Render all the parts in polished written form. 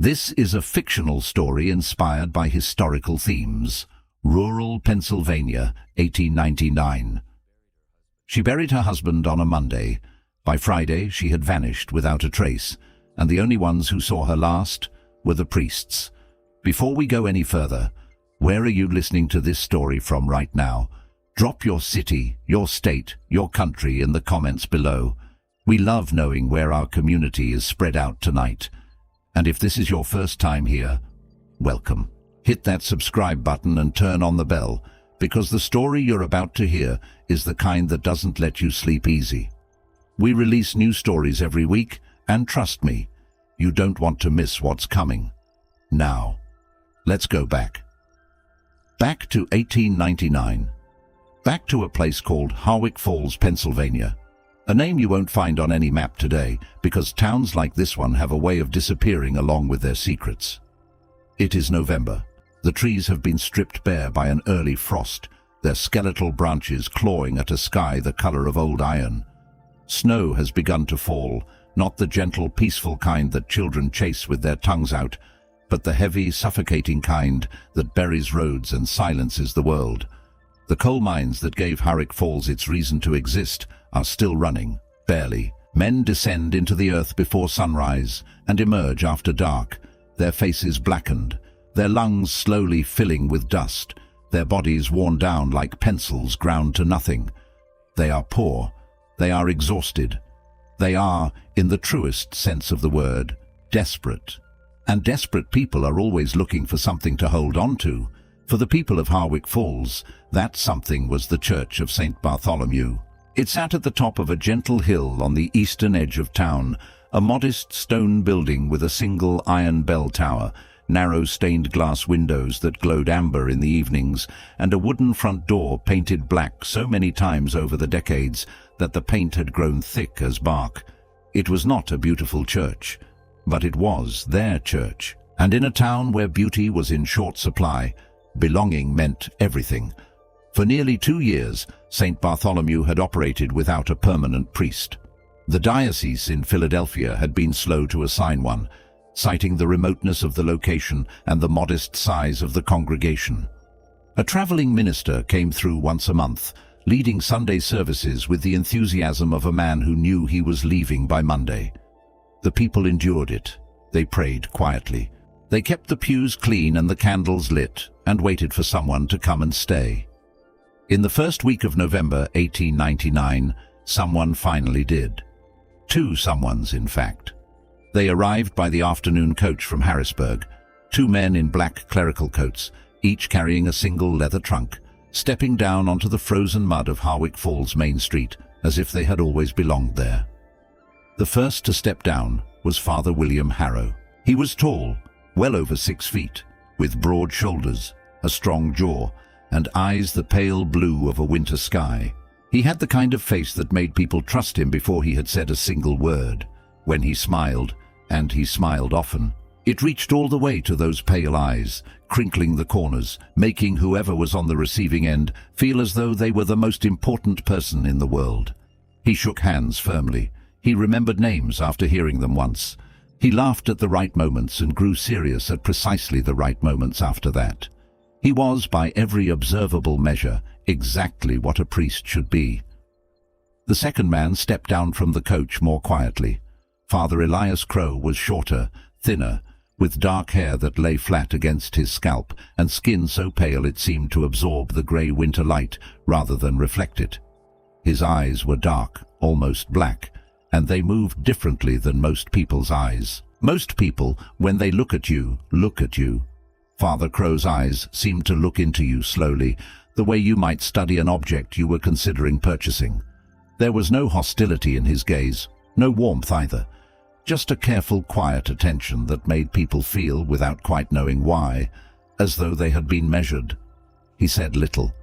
This is a fictional story inspired by historical themes. Rural Pennsylvania, 1899. She buried her husband on a Monday. By Friday, she had vanished without a trace, and the only ones who saw her last were the priests. Before we go any further, where are you listening to this story from right now? Drop your city, your state, your country in the comments below. We love knowing where our community is spread out tonight. And if this is your first time here, welcome. Hit that subscribe button and turn on the bell, because the story you're about to hear is the kind that doesn't let you sleep easy. We release new stories every week, and trust me, you don't want to miss what's coming. Now, let's go back. Back to 1899. Back to a place called Harwick Falls, Pennsylvania. A name you won't find on any map today, because towns like this one have a way of disappearing along with their secrets. It is November. The trees have been stripped bare by an early frost, their skeletal branches clawing at a sky the color of old iron. Snow has begun to fall, not the gentle, peaceful kind that children chase with their tongues out, but the heavy, suffocating kind that buries roads and silences the world. The coal mines that gave Harwick Falls its reason to exist are still running, barely. Men descend into the earth before sunrise and emerge after dark, their faces blackened, their lungs slowly filling with dust, their bodies worn down like pencils ground to nothing. They are poor, they are exhausted, they are, in the truest sense of the word, desperate. And desperate people are always looking for something to hold on to. For the people of Harwick Falls, that something was the Church of St. Bartholomew. It sat at the top of a gentle hill on the eastern edge of town, a modest stone building with a single iron bell tower, narrow stained glass windows that glowed amber in the evenings, and a wooden front door painted black so many times over the decades that the paint had grown thick as bark. It was not a beautiful church, but it was their church. And in a town where beauty was in short supply, belonging meant everything. For nearly 2 years, St. Bartholomew had operated without a permanent priest. The diocese in Philadelphia had been slow to assign one, citing the remoteness of the location and the modest size of the congregation. A traveling minister came through once a month, leading Sunday services with the enthusiasm of a man who knew he was leaving by Monday. The people endured it. They prayed quietly. They kept the pews clean and the candles lit, and waited for someone to come and stay. In the first week of November 1899, someone finally did. 2 someones, in fact. They arrived by the afternoon coach from Harrisburg, 2 men in black clerical coats, each carrying a single leather trunk, stepping down onto the frozen mud of Harwick Falls Main Street as if they had always belonged there. The first to step down was Father William Harrow. He was tall, well over 6 feet, with broad shoulders, a strong jaw, and eyes the pale blue of a winter sky. He had the kind of face that made people trust him before he had said a single word. When he smiled, and he smiled often, it reached all the way to those pale eyes, crinkling the corners, making whoever was on the receiving end feel as though they were the most important person in the world. He shook hands firmly. He remembered names after hearing them once. He laughed at the right moments and grew serious at precisely the right moments after that. He was, by every observable measure, exactly what a priest should be. The second man stepped down from the coach more quietly. Father Elias Crow was shorter, thinner, with dark hair that lay flat against his scalp and skin so pale it seemed to absorb the grey winter light rather than reflect it. His eyes were dark, almost black, and they moved differently than most people's eyes. Most people, when they look at you, look at you. Father Crow's eyes seemed to look into you slowly, the way you might study an object you were considering purchasing. There was no hostility in his gaze, no warmth either, just a careful, quiet attention that made people feel, without quite knowing why, as though they had been measured. He said little.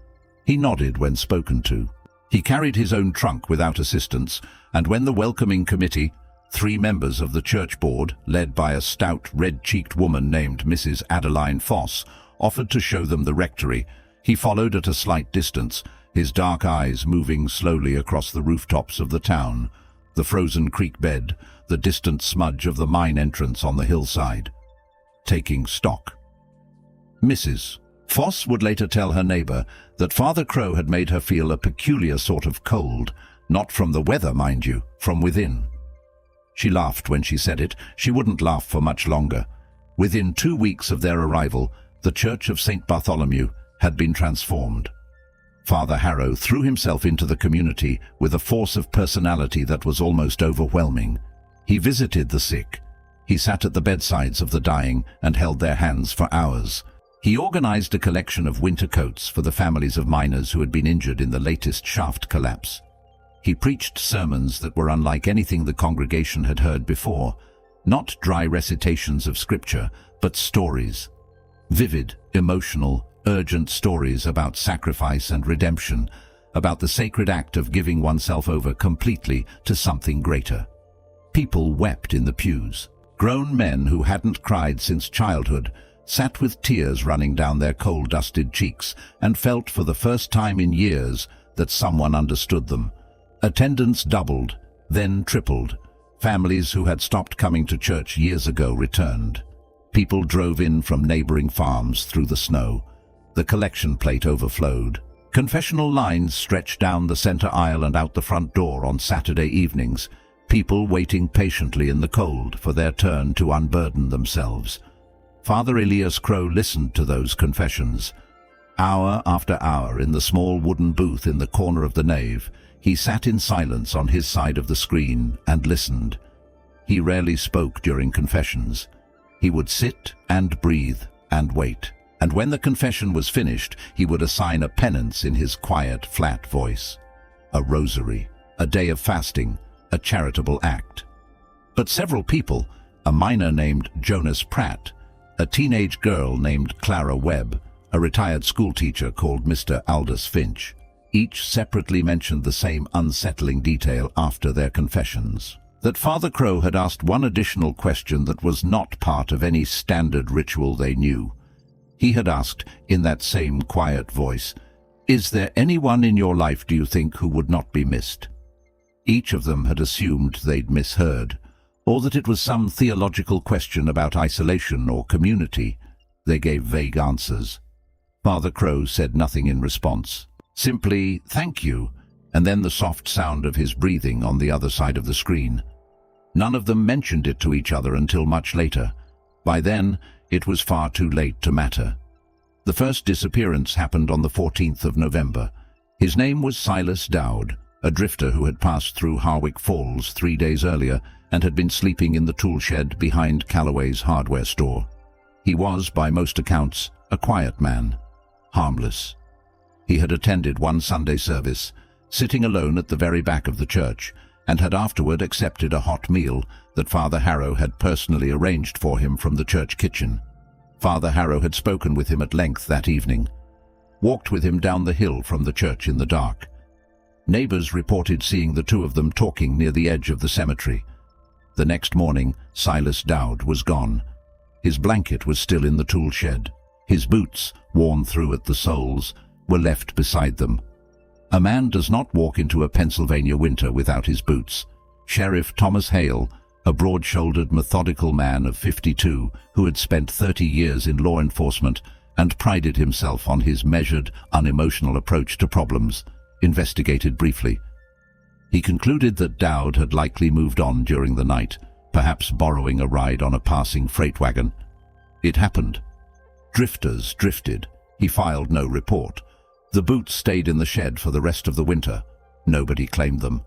He nodded when spoken to. He carried his own trunk without assistance, and when the welcoming committee, 3 members of the church board, led by a stout, red-cheeked woman named Mrs. Adeline Foss, offered to show them the rectory, he followed at a slight distance, his dark eyes moving slowly across the rooftops of the town, the frozen creek bed, the distant smudge of the mine entrance on the hillside. taking stock. Mrs. Foss would later tell her neighbor that Father Crow had made her feel a peculiar sort of cold, not from the weather, mind you, from within. She laughed when she said it. She wouldn't laugh for much longer. Within 2 weeks of their arrival, the Church of St. Bartholomew had been transformed. Father Harrow threw himself into the community with a force of personality that was almost overwhelming. He visited the sick. He sat at the bedsides of the dying and held their hands for hours. He organized a collection of winter coats for the families of miners who had been injured in the latest shaft collapse. He preached sermons that were unlike anything the congregation had heard before, not dry recitations of scripture, but stories. Vivid, emotional, urgent stories about sacrifice and redemption, about the sacred act of giving oneself over completely to something greater. People wept in the pews. Grown men who hadn't cried since childhood sat with tears running down their coal-dusted cheeks and felt for the first time in years that someone understood them. Attendance doubled, then tripled. Families who had stopped coming to church years ago returned. People drove in from neighboring farms through the snow. The collection plate overflowed. Confessional lines stretched down the center aisle and out the front door on Saturday evenings, people waiting patiently in the cold for their turn to unburden themselves. Father Elias Crow listened to those confessions. Hour after hour in the small wooden booth in the corner of the nave, he sat in silence on his side of the screen and listened. He rarely spoke during confessions. He would sit and breathe and wait. And when the confession was finished, he would assign a penance in his quiet, flat voice. A rosary, a day of fasting, a charitable act. But several people, a miner named Jonas Pratt, a teenage girl named Clara Webb, a retired schoolteacher called Mr. Aldous Finch, each separately mentioned the same unsettling detail after their confessions. That Father Crow had asked one additional question that was not part of any standard ritual they knew. He had asked, in that same quiet voice, "Is there anyone in your life, do you think, who would not be missed?" Each of them had assumed they'd misheard, or that it was some theological question about isolation or community. They gave vague answers. Father Crow said nothing in response. Simply, "Thank you," and then the soft sound of his breathing on the other side of the screen. None of them mentioned it to each other until much later. By then, it was far too late to matter. The first disappearance happened on the 14th of November. His name was Silas Dowd, a drifter who had passed through Harwick Falls 3 days earlier and had been sleeping in the tool shed behind Callaway's hardware store. He was, by most accounts, a quiet man, harmless. He had attended one Sunday service, sitting alone at the very back of the church, and had afterward accepted a hot meal that Father Harrow had personally arranged for him from the church kitchen. Father Harrow had spoken with him at length that evening, walked with him down the hill from the church in the dark. Neighbors reported seeing the two of them talking near the edge of the cemetery. The next morning, Silas Dowd was gone. His blanket was still in the tool shed. His boots, worn through at the soles, were left beside them. A man does not walk into a Pennsylvania winter without his boots. Sheriff Thomas Hale, a broad-shouldered, methodical man of 52 who had spent 30 years in law enforcement and prided himself on his measured, unemotional approach to problems, investigated briefly. He concluded that Dowd had likely moved on during the night, perhaps borrowing a ride on a passing freight wagon. It happened. Drifters drifted. He filed no report. The boots stayed in the shed for the rest of the winter. Nobody claimed them.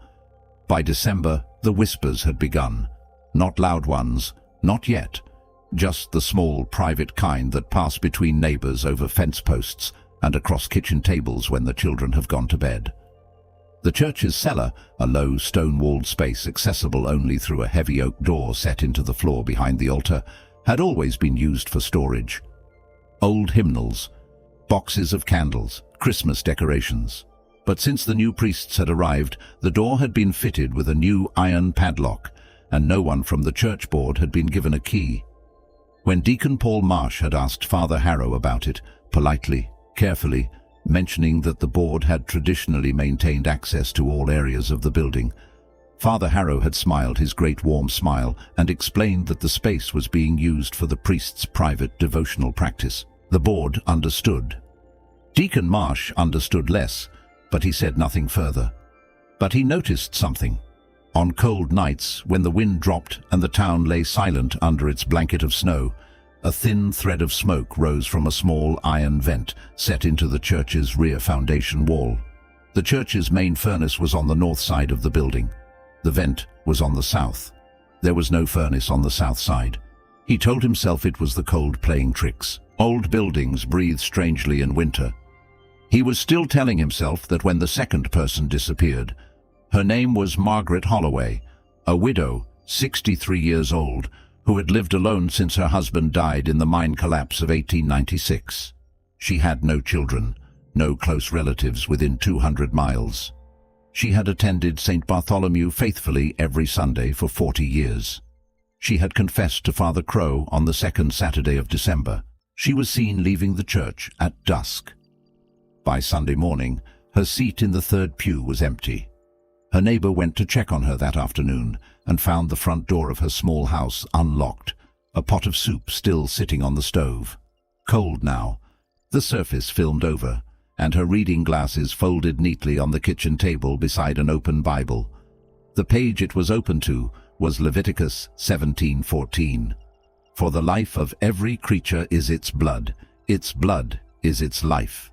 By December, the whispers had begun. Not loud ones, not yet. Just the small, private kind that pass between neighbors over fence posts and across kitchen tables when the children have gone to bed. The church's cellar, a low, stone-walled space accessible only through a heavy oak door set into the floor behind the altar, had always been used for storage. Old hymnals, boxes of candles, Christmas decorations. But since the new priests had arrived, the door had been fitted with a new iron padlock, and no one from the church board had been given a key. When Deacon Paul Marsh had asked Father Harrow about it, politely, carefully, mentioning that the board had traditionally maintained access to all areas of the building, Father Harrow had smiled his great warm smile and explained that the space was being used for the priest's private devotional practice. The board understood. Deacon Marsh understood less, but he said nothing further. But he noticed something. On cold nights, when the wind dropped and the town lay silent under its blanket of snow, a thin thread of smoke rose from a small iron vent set into the church's rear foundation wall. The church's main furnace was on the north side of the building. The vent was on the south. There was no furnace on the south side. He told himself it was the cold playing tricks. Old buildings breathe strangely in winter. He was still telling himself that when the second person disappeared. Her name was Margaret Holloway, a widow, 63 years old, who had lived alone since her husband died in the mine collapse of 1896. She had no children, no close relatives within 200 miles. She had attended St. Bartholomew faithfully every Sunday for 40 years. She had confessed to Father Crow on the second Saturday of December. She was seen leaving the church at dusk. By Sunday morning, her seat in the third pew was empty. Her neighbor went to check on her that afternoon and found the front door of her small house unlocked, a pot of soup still sitting on the stove. Cold now, the surface filmed over, and her reading glasses folded neatly on the kitchen table beside an open Bible. The page it was open to was Leviticus 17:14. For the life of every creature is its blood is its life.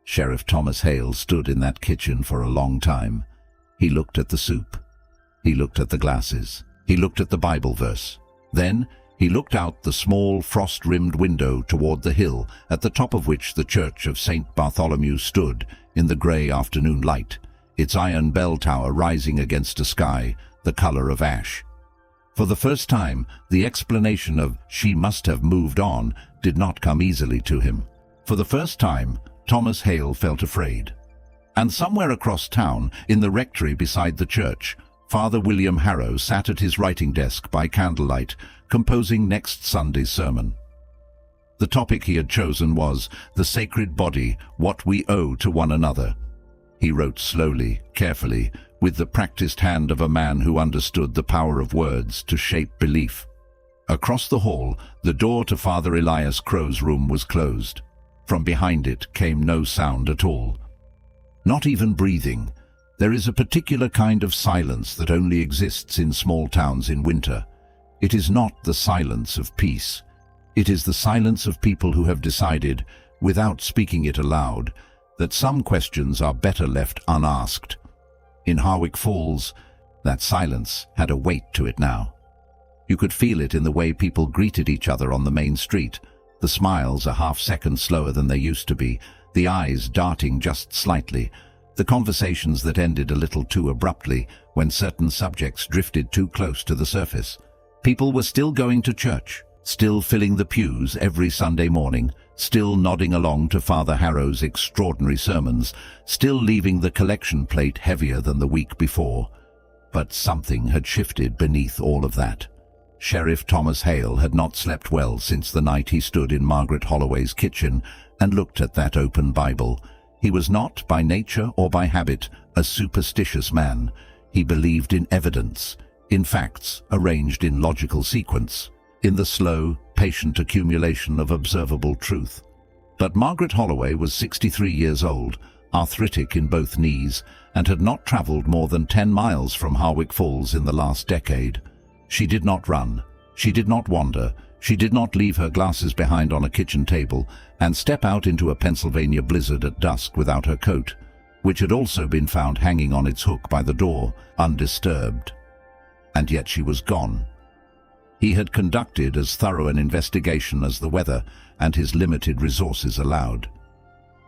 Sheriff Thomas Hale stood in that kitchen for a long time. He looked at the soup. He looked at the glasses. He looked at the Bible verse. Then he looked out the small frost-rimmed window toward the hill at the top of which the church of St. Bartholomew stood in the grey afternoon light, its iron bell tower rising against a sky the color of ash. For the first time, the explanation of "she must have moved on" did not come easily to him. For the first time, Thomas Hale felt afraid. And somewhere across town, in the rectory beside the church, Father William Harrow sat at his writing desk by candlelight, composing next Sunday's sermon. The topic he had chosen was "The Sacred Body, What We Owe to One Another." He wrote slowly, carefully, with the practiced hand of a man who understood the power of words to shape belief. Across the hall, the door to Father Elias Crow's room was closed. From behind it came no sound at all. Not even breathing. There is a particular kind of silence that only exists in small towns in winter. It is not the silence of peace. It is the silence of people who have decided, without speaking it aloud, that some questions are better left unasked. In Harwick Falls, that silence had a weight to it now. You could feel it in the way people greeted each other on the main street, the smiles a half-second slower than they used to be, the eyes darting just slightly, the conversations that ended a little too abruptly when certain subjects drifted too close to the surface. People were still going to church, still filling the pews every Sunday morning, still nodding along to Father Harrow's extraordinary sermons, still leaving the collection plate heavier than the week before. But something had shifted beneath all of that. Sheriff Thomas Hale had not slept well since the night he stood in Margaret Holloway's kitchen and looked at that open Bible. He was not, by nature or by habit, a superstitious man. He believed in evidence, in facts arranged in logical sequence, in the slow, patient accumulation of observable truth. But Margaret Holloway was 63 years old, arthritic in both knees, and had not traveled more than 10 miles from Harwick Falls in the last decade. She did not run. She did not wander. She did not leave her glasses behind on a kitchen table and step out into a Pennsylvania blizzard at dusk without her coat, which had also been found hanging on its hook by the door, undisturbed. And yet she was gone. He had conducted as thorough an investigation as the weather and his limited resources allowed.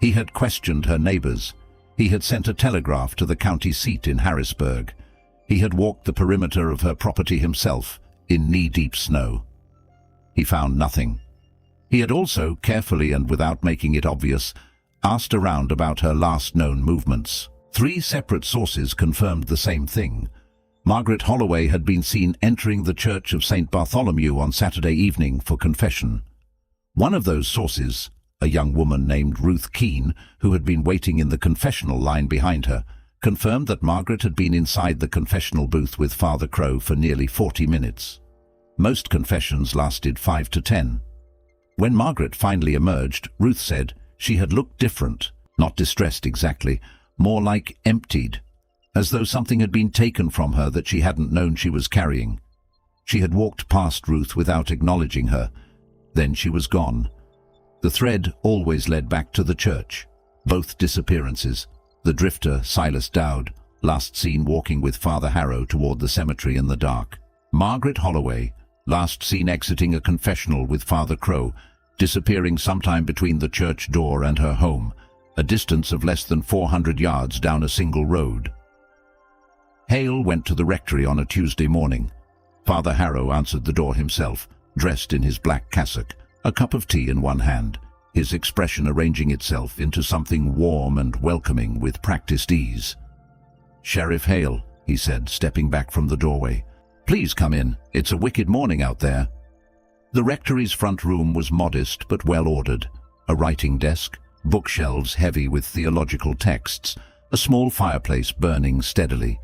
He had questioned her neighbors. He had sent a telegraph to the county seat in Harrisburg. He had walked the perimeter of her property himself, in knee-deep snow. He found nothing. He had also, carefully and without making it obvious, asked around about her last known movements. 3 separate sources confirmed the same thing. Margaret Holloway had been seen entering the Church of St. Bartholomew on Saturday evening for confession. One of those sources, a young woman named Ruth Keene, who had been waiting in the confessional line behind her, confirmed that Margaret had been inside the confessional booth with Father Crow for nearly 40 minutes. Most confessions lasted 5 to 10. When Margaret finally emerged, Ruth said she had looked different, not distressed exactly, more like emptied, as though something had been taken from her that she hadn't known she was carrying. She had walked past Ruth without acknowledging her. Then she was gone. The thread always led back to the church. Both disappearances. The drifter, Silas Dowd, last seen walking with Father Harrow toward the cemetery in the dark. Margaret Holloway, last seen exiting a confessional with Father Crow, disappearing sometime between the church door and her home, a distance of less than 400 yards down a single road. Hale went to the rectory on a Tuesday morning. Father Harrow answered the door himself, dressed in his black cassock, a cup of tea in one hand, his expression arranging itself into something warm and welcoming with practiced ease. "Sheriff Hale," he said, stepping back from the doorway. "Please come in. It's a wicked morning out there." The rectory's front room was modest but well-ordered. A writing desk, bookshelves heavy with theological texts, a small fireplace burning steadily.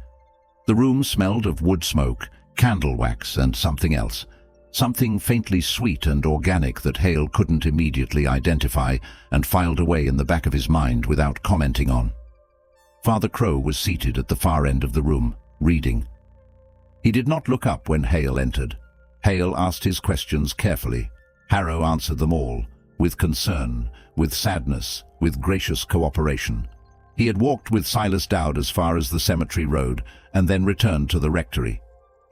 The room smelled of wood smoke, candle wax, and something else. Something faintly sweet and organic that Hale couldn't immediately identify and filed away in the back of his mind without commenting on. Father Crow was seated at the far end of the room, reading. He did not look up when Hale entered. Hale asked his questions carefully. Harrow answered them all, with concern, with sadness, with gracious cooperation. He had walked with Silas Dowd as far as the cemetery road and then returned to the rectory.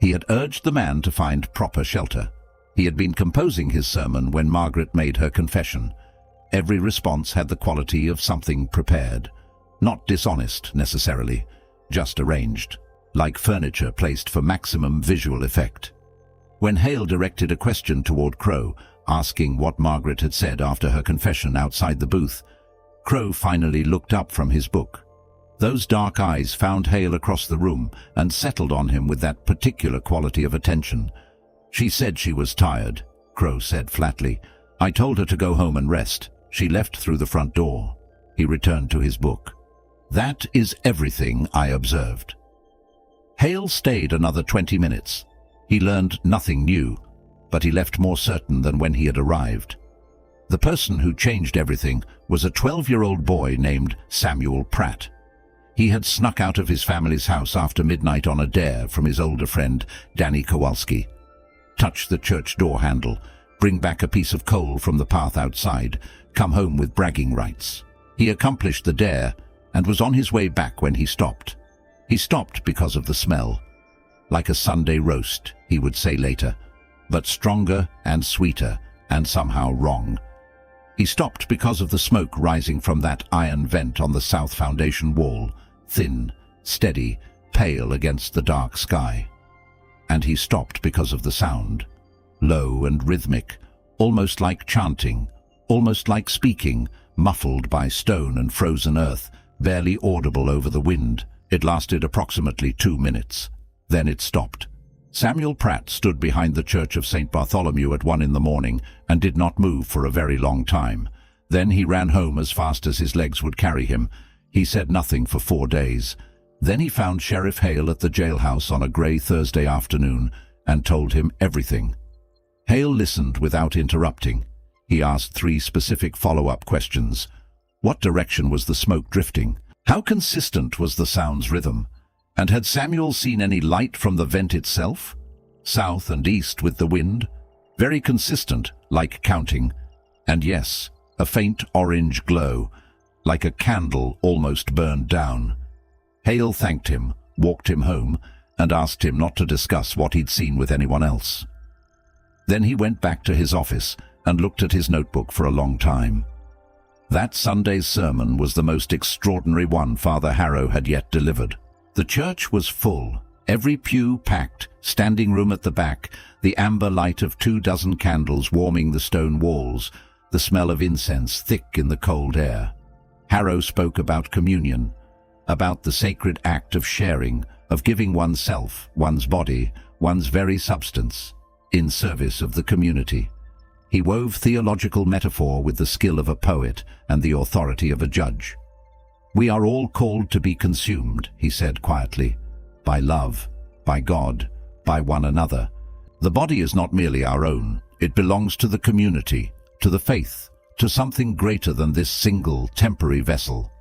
He had urged the man to find proper shelter. He had been composing his sermon when Margaret made her confession. Every response had the quality of something prepared. Not dishonest, necessarily, just arranged, like furniture placed for maximum visual effect. When Hale directed a question toward Crow, asking what Margaret had said after her confession outside the booth, Crow finally looked up from his book. Those dark eyes found Hale across the room and settled on him with that particular quality of attention. "She said she was tired," Crow said flatly. "I told her to go home and rest. She left through the front door." He returned to his book. "That is everything I observed." Hale stayed another 20 minutes. He learned nothing new, but he left more certain than when he had arrived. The person who changed everything was a 12-year-old boy named Samuel Pratt. He had snuck out of his family's house after midnight on a dare from his older friend, Danny Kowalski. Touch the church door handle, bring back a piece of coal from the path outside, come home with bragging rights. He accomplished the dare and was on his way back when he stopped. He stopped because of the smell. Like a Sunday roast, he would say later, but stronger and sweeter and somehow wrong. He stopped because of the smoke rising from that iron vent on the south foundation wall, thin, steady, pale against the dark sky. And he stopped because of the sound, low and rhythmic, almost like chanting, almost like speaking, muffled by stone and frozen earth, barely audible over the wind. It lasted approximately 2 minutes. Then it stopped. Samuel Pratt stood behind the Church of St. Bartholomew at 1 in the morning and did not move for a very long time. Then he ran home as fast as his legs would carry him. He said nothing for 4 days. Then he found Sheriff Hale at the jailhouse on a grey Thursday afternoon and told him everything. Hale listened without interrupting. He asked 3 specific follow-up questions. What direction was the smoke drifting? How consistent was the sound's rhythm? And had Samuel seen any light from the vent itself? South and east with the wind? Very consistent, like counting. And yes, a faint orange glow, like a candle almost burned down. Hale thanked him, walked him home, and asked him not to discuss what he'd seen with anyone else. Then he went back to his office and looked at his notebook for a long time. That Sunday's sermon was the most extraordinary one Father Harrow had yet delivered. The church was full, every pew packed, standing room at the back, the amber light of 24 candles warming the stone walls, the smell of incense thick in the cold air. Harrow spoke about communion, about the sacred act of sharing, of giving oneself, one's body, one's very substance, in service of the community. He wove theological metaphor with the skill of a poet and the authority of a judge. "We are all called to be consumed," he said quietly, "by love, by God, by one another. The body is not merely our own. It belongs to the community, to the faith, to something greater than this single, temporary vessel."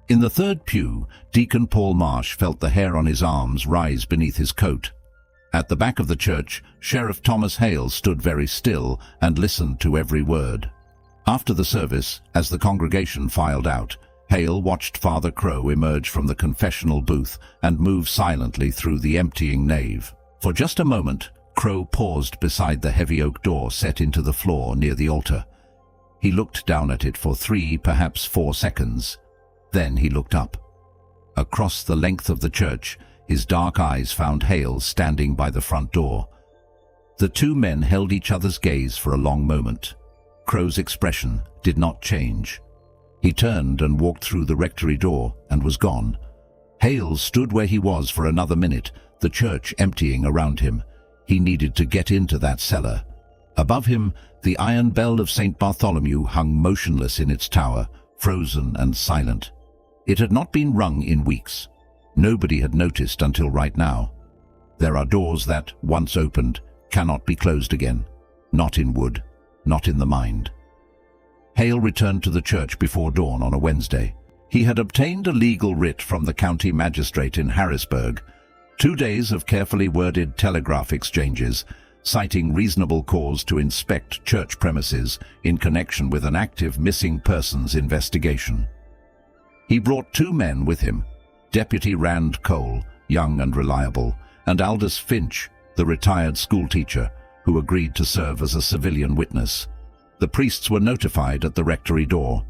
In the third pew, Deacon Paul Marsh felt the hair on his arms rise beneath his coat. At the back of the church, Sheriff Thomas Hale stood very still and listened to every word. After the service, as the congregation filed out, Hale watched Father Crow emerge from the confessional booth and move silently through the emptying nave. For just a moment, Crow paused beside the heavy oak door set into the floor near the altar. He looked down at it for 3, perhaps 4 seconds. Then he looked up. Across the length of the church, his dark eyes found Hale standing by the front door. The two men held each other's gaze for a long moment. Crow's expression did not change. He turned and walked through the rectory door and was gone. Hale stood where he was for another minute, the church emptying around him. He needed to get into that cellar. Above him, the iron bell of St. Bartholomew hung motionless in its tower, frozen and silent. It had not been rung in weeks. Nobody had noticed until right now. There are doors that, once opened, cannot be closed again. Not in wood, not in the mind. Hale returned to the church before dawn on a Wednesday. He had obtained a legal writ from the county magistrate in Harrisburg. 2 days of carefully worded telegraph exchanges, citing reasonable cause to inspect church premises in connection with an active missing persons investigation. He brought 2 men with him, Deputy Rand Cole, young and reliable, and Aldous Finch, the retired schoolteacher, who agreed to serve as a civilian witness. The priests were notified at the rectory door.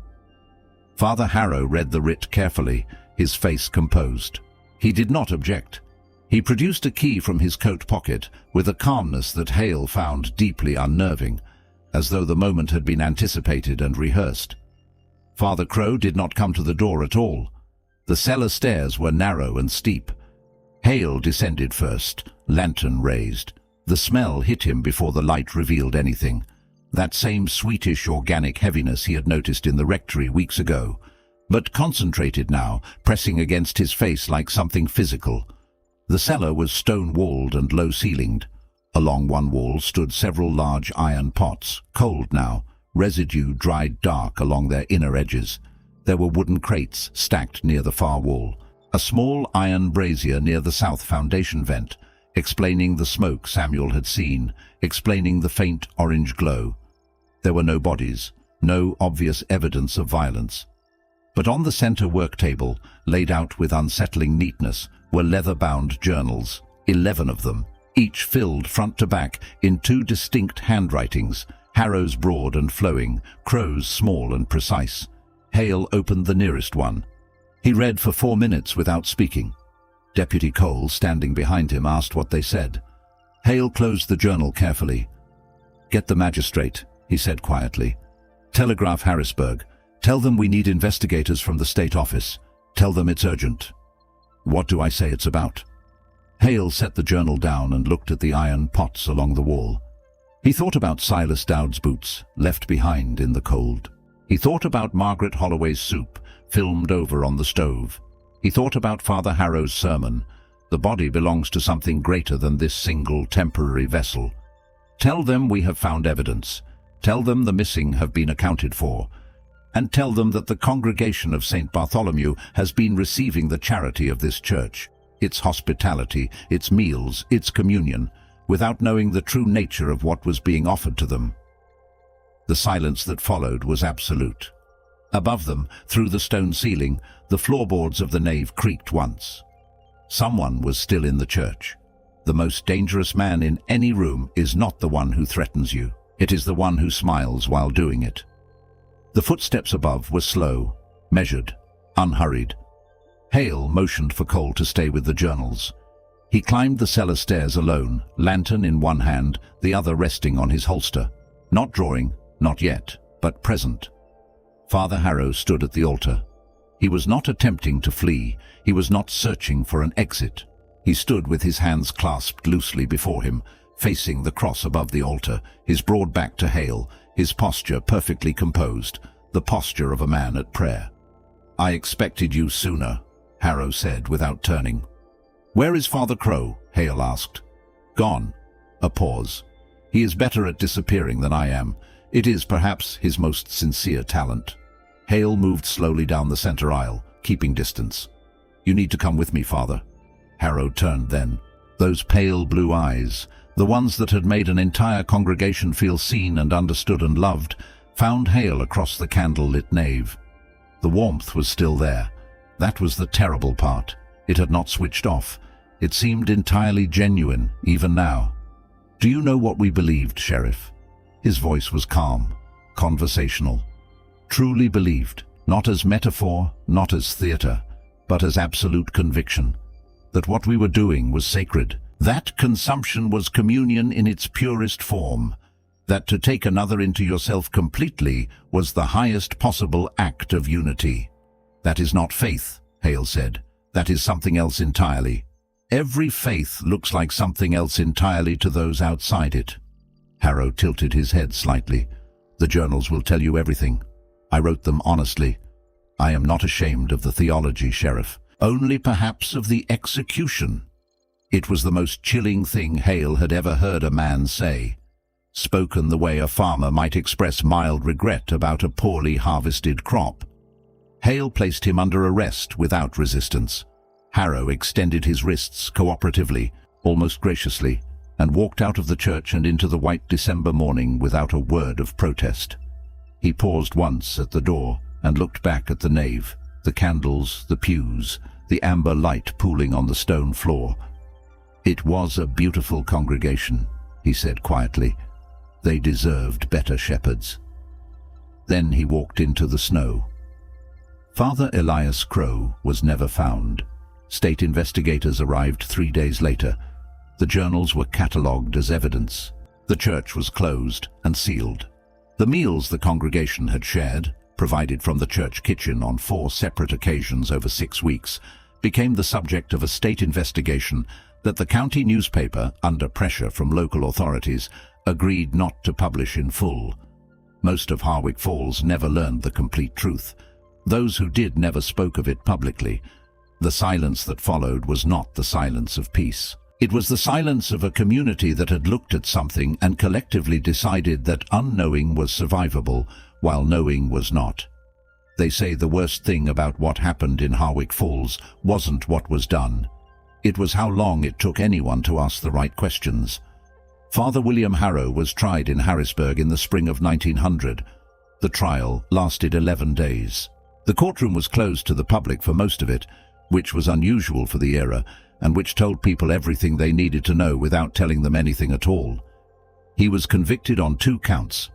Father Harrow read the writ carefully, his face composed. He did not object. He produced a key from his coat pocket with a calmness that Hale found deeply unnerving, as though the moment had been anticipated and rehearsed. Father Crow did not come to the door at all. The cellar stairs were narrow and steep. Hale descended first, lantern raised. The smell hit him before the light revealed anything. That same sweetish organic heaviness he had noticed in the rectory weeks ago, but concentrated now, pressing against his face like something physical. The cellar was stone-walled and low-ceilinged. Along one wall stood several large iron pots, cold now, residue dried dark along their inner edges. There were wooden crates stacked near the far wall, a small iron brazier near the south foundation vent, explaining the smoke Samuel had seen, explaining the faint orange glow. There were no bodies, no obvious evidence of violence. But on the center work table, laid out with unsettling neatness, were leather-bound journals, 11 of them, each filled front to back in 2 distinct handwritings, Harrow's broad and flowing, Crow's small and precise. Hale opened the nearest one. He read for 4 minutes without speaking. Deputy Cole, standing behind him, asked what they said. Hale closed the journal carefully. "Get the magistrate," he said quietly. "Telegraph Harrisburg. Tell them we need investigators from the state office. Tell them it's urgent." "What do I say it's about?" Hale set the journal down and looked at the iron pots along the wall. He thought about Silas Dowd's boots, left behind in the cold. He thought about Margaret Holloway's soup, filmed over on the stove. He thought about Father Harrow's sermon. The body belongs to something greater than this single temporary vessel. Tell them we have found evidence. Tell them the missing have been accounted for. And tell them that the congregation of St. Bartholomew has been receiving the charity of this church, its hospitality, its meals, its communion, without knowing the true nature of what was being offered to them. The silence that followed was absolute. Above them, through the stone ceiling, the floorboards of the nave creaked once. Someone was still in the church. The most dangerous man in any room is not the one who threatens you. It is the one who smiles while doing it. The footsteps above were slow, measured, unhurried. Hale motioned for Cole to stay with the journals. He climbed the cellar stairs alone, lantern in one hand, the other resting on his holster. Not drawing, not yet, but present. Father Harrow stood at the altar. He was not attempting to flee. He was not searching for an exit. He stood with his hands clasped loosely before him, facing the cross above the altar, his broad back to Hale, his posture perfectly composed, the posture of a man at prayer. "I expected you sooner," Harrow said without turning. "Where is Father Crow?" Hale asked. "Gone." A pause. "He is better at disappearing than I am. It is perhaps his most sincere talent." Hale moved slowly down the center aisle, keeping distance. "You need to come with me, Father." Harrow turned then. Those pale blue eyes, the ones that had made an entire congregation feel seen and understood and loved, found Hale across the candle-lit nave. The warmth was still there. That was the terrible part. It had not switched off. It seemed entirely genuine, even now. "Do you know what we believed, Sheriff?" His voice was calm, conversational. "Truly believed, not as metaphor, not as theater, but as absolute conviction. That what we were doing was sacred. That consumption was communion in its purest form. That to take another into yourself completely was the highest possible act of unity." "That is not faith," Hale said. "That is something else entirely." "Every faith looks like something else entirely to those outside it." Harrow tilted his head slightly. "The journals will tell you everything. I wrote them honestly. I am not ashamed of the theology, Sheriff. Only perhaps of the execution." It was the most chilling thing Hale had ever heard a man say, spoken the way a farmer might express mild regret about a poorly harvested crop. Hale placed him under arrest without resistance. Harrow extended his wrists cooperatively, almost graciously, and walked out of the church and into the white December morning without a word of protest. He paused once at the door and looked back at the nave, the candles, the pews, the amber light pooling on the stone floor. "It was a beautiful congregation," he said quietly. "They deserved better shepherds." Then he walked into the snow. Father Elias Crow was never found. State investigators arrived 3 days later. The journals were catalogued as evidence. The church was closed and sealed. The meals the congregation had shared, provided from the church kitchen on 4 separate occasions over 6 weeks, became the subject of a state investigation that the county newspaper, under pressure from local authorities, agreed not to publish in full. Most of Harwick Falls never learned the complete truth. Those who did never spoke of it publicly. The silence that followed was not the silence of peace. It was the silence of a community that had looked at something and collectively decided that unknowing was survivable, while knowing was not. They say the worst thing about what happened in Harwick Falls wasn't what was done. It was how long it took anyone to ask the right questions. Father William Harrow was tried in Harrisburg in the spring of 1900. The trial lasted 11 days. The courtroom was closed to the public for most of it, which was unusual for the era, and which told people everything they needed to know without telling them anything at all. He was convicted on 2 counts.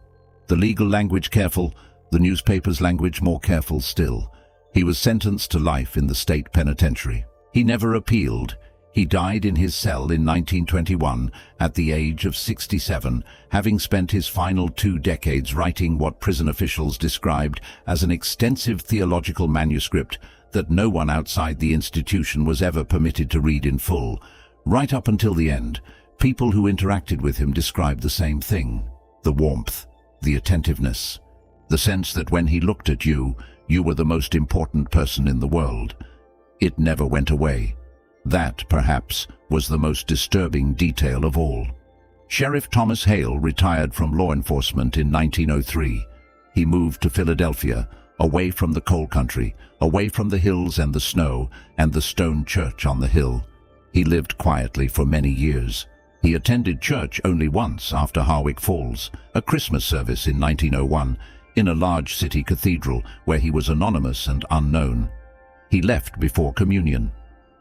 The legal language careful, the newspaper's language more careful still. He was sentenced to life in the state penitentiary. He never appealed. He died in his cell in 1921 at the age of 67, having spent his final 2 decades writing what prison officials described as an extensive theological manuscript that no one outside the institution was ever permitted to read in full. Right up until the end, people who interacted with him described the same thing: the warmth, the attentiveness, the sense that when he looked at you, you were the most important person in the world. It never went away. That, perhaps, was the most disturbing detail of all. Sheriff Thomas Hale retired from law enforcement in 1903. He moved to Philadelphia, away from the coal country, away from the hills and the snow and the stone church on the hill. He lived quietly for many years. He attended church only once after Harwick Falls, a Christmas service in 1901, in a large city cathedral where he was anonymous and unknown. He left before communion.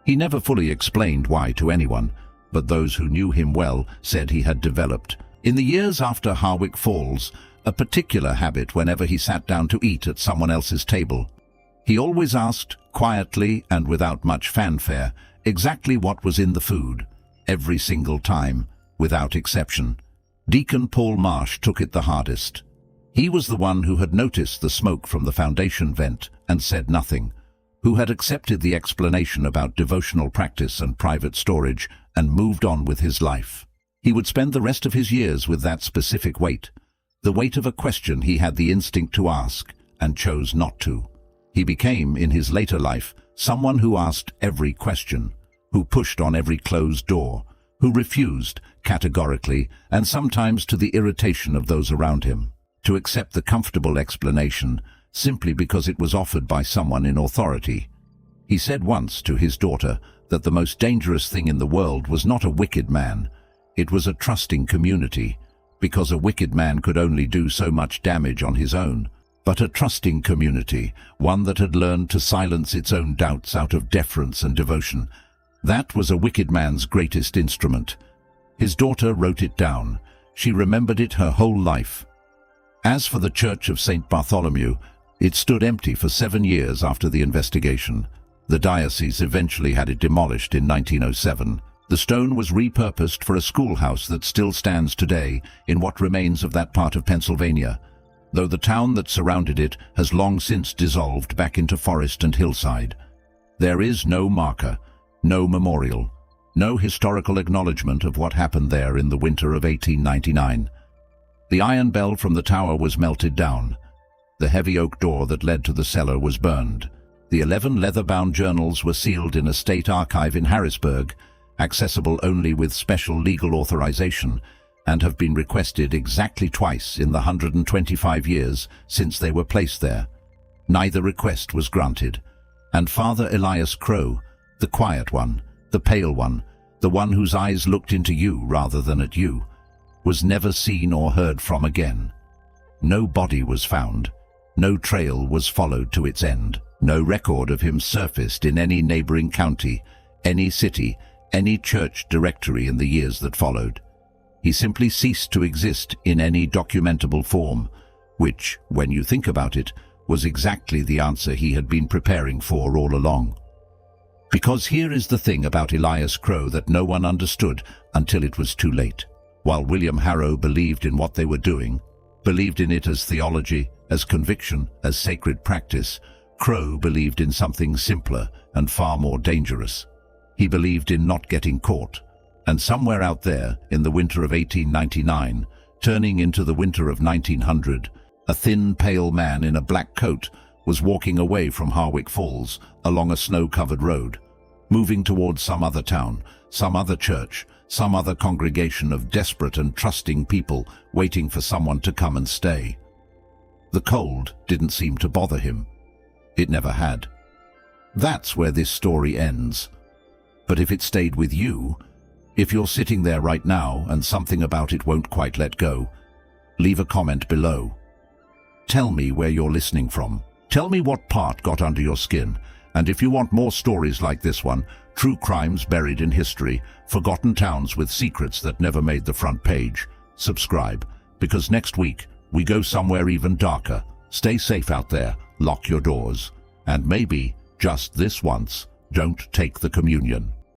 He never fully explained why to anyone, but those who knew him well said he had developed, in the years after Harwick Falls, a particular habit whenever he sat down to eat at someone else's table. He always asked, quietly and without much fanfare, exactly what was in the food, every single time, without exception. Deacon Paul Marsh took it the hardest. He was the one who had noticed the smoke from the foundation vent and said nothing, who had accepted the explanation about devotional practice and private storage and moved on with his life. He would spend the rest of his years with that specific weight, the weight of a question he had the instinct to ask and chose not to. He became, in his later life, someone who asked every question, who pushed on every closed door, who refused, categorically, and sometimes to the irritation of those around him, to accept the comfortable explanation simply because it was offered by someone in authority. He said once to his daughter that the most dangerous thing in the world was not a wicked man, it was a trusting community, because a wicked man could only do so much damage on his own, but a trusting community, one that had learned to silence its own doubts out of deference and devotion. That was a wicked man's greatest instrument. His daughter wrote it down. She remembered it her whole life. As for the Church of St. Bartholomew, it stood empty for 7 years after the investigation. The diocese eventually had it demolished in 1907. The stone was repurposed for a schoolhouse that still stands today in what remains of that part of Pennsylvania, though the town that surrounded it has long since dissolved back into forest and hillside. There is no marker, no memorial, no historical acknowledgement of what happened there in the winter of 1899. The iron bell from the tower was melted down. The heavy oak door that led to the cellar was burned. The 11 leather-bound journals were sealed in a state archive in Harrisburg, accessible only with special legal authorization, and have been requested exactly twice in the 125 years since they were placed there. Neither request was granted, and Father Elias Crow, the quiet one, the pale one, the one whose eyes looked into you rather than at you, was never seen or heard from again. No body was found. No trail was followed to its end. No record of him surfaced in any neighboring county, any city, any church directory in the years that followed. He simply ceased to exist in any documentable form, which, when you think about it, was exactly the answer he had been preparing for all along. Because here is the thing about Elias Crow that no one understood until it was too late. While William Harrow believed in what they were doing, believed in it as theology, as conviction, as sacred practice, Crow believed in something simpler and far more dangerous. He believed in not getting caught, and somewhere out there, in the winter of 1899, turning into the winter of 1900, a thin, pale man in a black coat was walking away from Harwick Falls along a snow-covered road, moving towards some other town, some other church, some other congregation of desperate and trusting people waiting for someone to come and stay. The cold didn't seem to bother him. It never had. That's where this story ends. But if it stayed with you, if you're sitting there right now and something about it won't quite let go, leave a comment below. Tell me where you're listening from. Tell me what part got under your skin. And if you want more stories like this one, true crimes buried in history, forgotten towns with secrets that never made the front page, subscribe, because next week we go somewhere even darker. Stay safe out there, lock your doors, and maybe, just this once, don't take the communion.